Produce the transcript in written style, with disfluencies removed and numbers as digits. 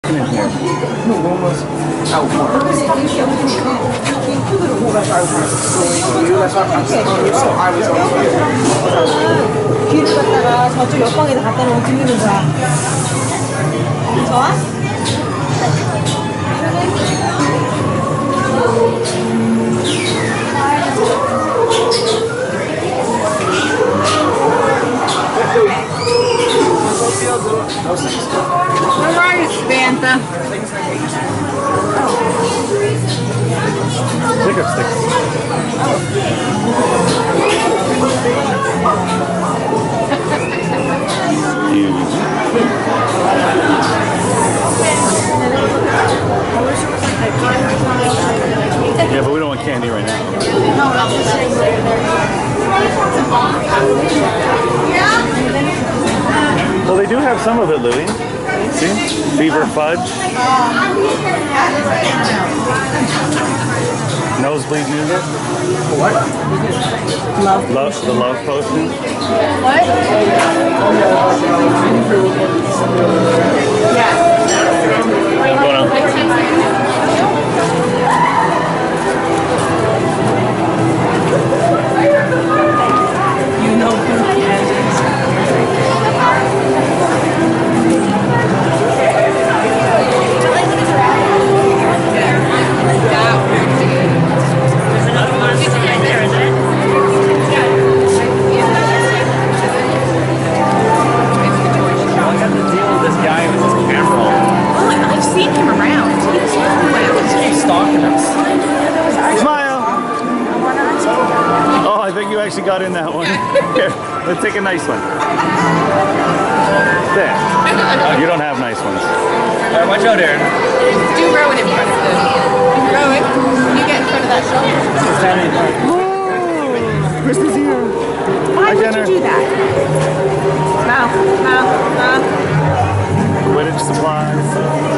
working in here? No, one was out more. I was on 귀를 갖다가 저쪽 옆방에다 갖다 놓으면 들리는 거야. 좋아? Where are you, Samantha? Sticker sticks. Yeah, but we don't want candy right now. No, I'm just saying Well, they do have some of it, Louie. See? Beaver fudge. Nosebleed music. what? Love the love potion. What? Yeah. Going on. You know who actually got in that one. Here, let's take a nice one. There. You don't have nice ones. Alright, watch out, Aaron. Do Rowan in front of them. Rowan, you get in front of that shelf. Oh, Krista's here. Why would you do that? No. Quidditch supplies.